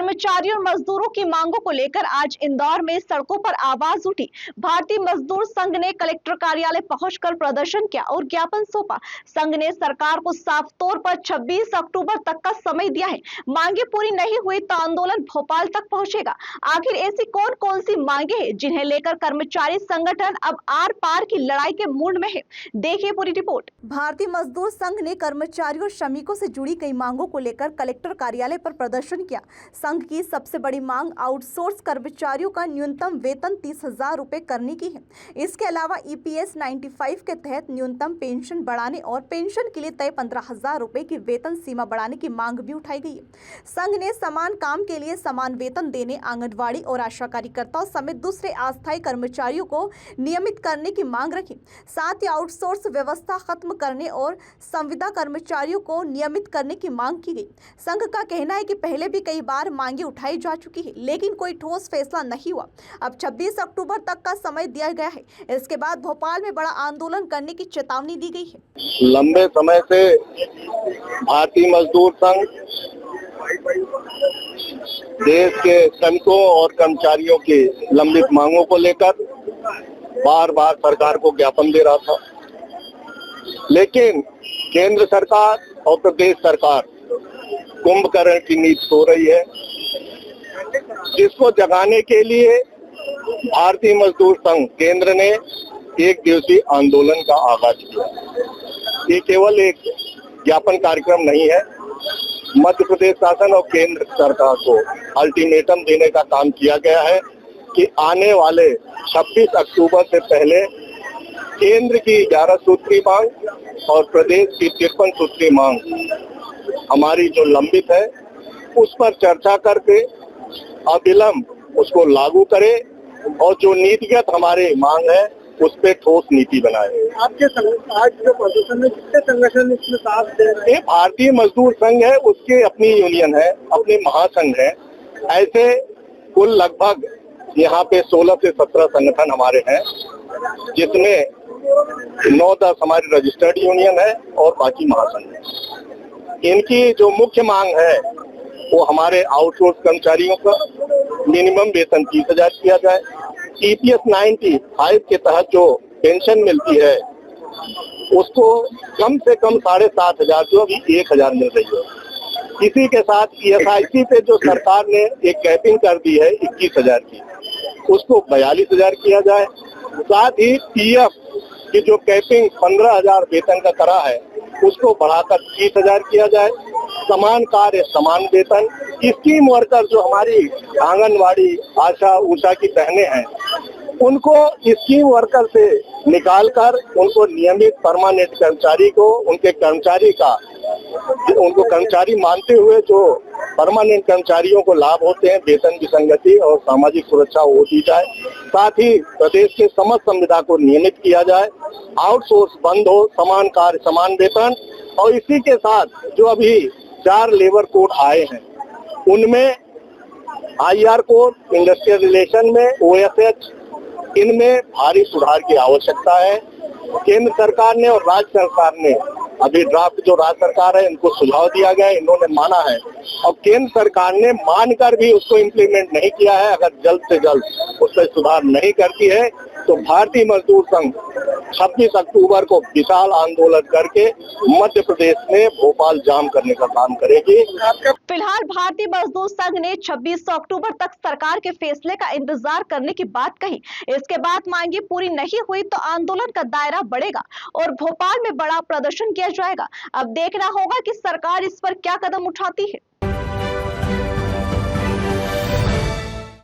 कर्मचारियों और मजदूरों की मांगों को लेकर आज इंदौर में सड़कों पर आवाज उठी। भारतीय मजदूर संघ ने कलेक्टर कार्यालय पहुंचकर प्रदर्शन किया और ज्ञापन सौंपा। संघ ने सरकार को साफ तौर पर 26 अक्टूबर तक का समय दिया है। मांगे पूरी नहीं हुई तो आंदोलन भोपाल तक पहुंचेगा। आखिर ऐसी कौन कौन सी मांगे हैं जिन्हें लेकर कर्मचारी संगठन अब आर पार की लड़ाई के मूड में है? देखिए पूरी रिपोर्ट। भारतीय मजदूर संघ ने कर्मचारियों और श्रमिकों से जुड़ी कई मांगों को लेकर कलेक्टर कार्यालय पर प्रदर्शन किया। संघ की सबसे बड़ी मांग आउटसोर्स कर्मचारियों का न्यूनतम वेतन 30,000 रुपए करने की है। इसके अलावा EPS 95 के तहत न्यूनतम पेंशन बढ़ाने और पेंशन के लिए तय 15,000 रुपए की वेतन सीमा बढ़ाने की मांग भी उठाई गई है। संघ ने समान काम के लिए समान वेतन देने, आंगनबाड़ी और आशा कार्यकर्ताओं समेत दूसरे अस्थायी कर्मचारियों को नियमित करने की मांग रखी। साथ ही आउटसोर्स व्यवस्था खत्म करने और संविदा कर्मचारियों को नियमित करने की मांग की गई। संघ का कहना है कि पहले भी कई बार मांगे उठाई जा चुकी है, लेकिन कोई ठोस फैसला नहीं हुआ। अब 26 अक्टूबर तक का समय दिया गया है। इसके बाद भोपाल में बड़ा आंदोलन करने की चेतावनी दी गई है। लंबे समय से भारतीय मजदूर संघ देश के श्रमिकों और कर्मचारियों की लंबित मांगों को लेकर बार बार सरकार को ज्ञापन दे रहा था, लेकिन केंद्र सरकार और प्रदेश सरकार कुंभकर्ण की नींद सो रही है, जिसको जगाने के लिए भारतीय मजदूर संघ केंद्र ने एक दिवसीय आंदोलन का आगाज किया। ये केवल एक ज्ञापन कार्यक्रम नहीं है। मध्य प्रदेश शासन और केंद्र सरकार को अल्टीमेटम देने का काम किया गया है कि आने वाले 26 अक्टूबर से पहले केंद्र की 11 सूत्री मांग और प्रदेश की 53 सूत्री मांग हमारी जो लंबित है उस पर चर्चा करके अविलंब उसको लागू करे और जो नीतिगत हमारी मांग है उस पे ठोस नीति बनाए। आपके आज जो प्रदर्शन में कितने संगठन इसमें साथ दे रहे हैं? ये भारतीय मजदूर संघ है, उसके अपनी यूनियन है, अपने महासंघ है। ऐसे कुल लगभग यहाँ पे 16 से 17 संगठन हमारे हैं, जिसमें 9-10 हमारी रजिस्टर्ड यूनियन है और बाकी महासंघ है। इनकी जो मुख्य मांग है वो हमारे आउटसोर्स कर्मचारियों का मिनिमम वेतन 30,000 किया जाए। EPS 95 के तहत जो पेंशन मिलती है उसको कम से कम 7,500 जो अभी 1,000 मिल रही है। इसी के साथ ESIC पे जो सरकार ने एक कैपिंग कर दी है 21,000 की, उसको 42,000 किया जाए। साथ ही PF की जो कैपिंग 15,000 वेतन का करा है उसको बढ़ाकर 30,000 किया जाए। समान कार्य समान वेतन। स्कीम वर्कर जो हमारी आंगनवाड़ी, आशा, उषा की बहनें हैं, उनको स्कीम वर्कर से निकालकर उनको नियमित परमानेंट कर्मचारी को उनको कर्मचारी मानते हुए जो परमानेंट कर्मचारियों को लाभ होते हैं, वेतन विसंगति और सामाजिक सुरक्षा वो दी जाए। साथ ही प्रदेश के समस्त संविदा को नियमित किया जाए, आउटसोर्स बंद हो, समान कार्य समान वेतन। और इसी के साथ जो अभी 4 लेबर कोड आए हैं उनमें IR कोड, इंडस्ट्रियल रिलेशन में OSH, इनमें भारी सुधार की आवश्यकता है। केंद्र सरकार ने और राज्य सरकार ने अभी ड्राफ्ट जो राज्य सरकार है इनको सुझाव दिया गया है, इन्होंने माना है और केंद्र सरकार ने मानकर भी उसको इम्प्लीमेंट नहीं किया है। अगर जल्द से जल्द उस पर सुधार नहीं करती है तो भारतीय मजदूर संघ 26 अक्टूबर को विशाल आंदोलन करके मध्य प्रदेश में भोपाल जाम करने का काम करेगी। फिलहाल भारतीय मजदूर संघ ने 26 अक्टूबर तक सरकार के फैसले का इंतजार करने की बात कही। इसके बाद मांगे पूरी नहीं हुई तो आंदोलन का दायरा बढ़ेगा और भोपाल में बड़ा प्रदर्शन किया जाएगा। अब देखना होगा कि सरकार इस पर क्या कदम उठाती है।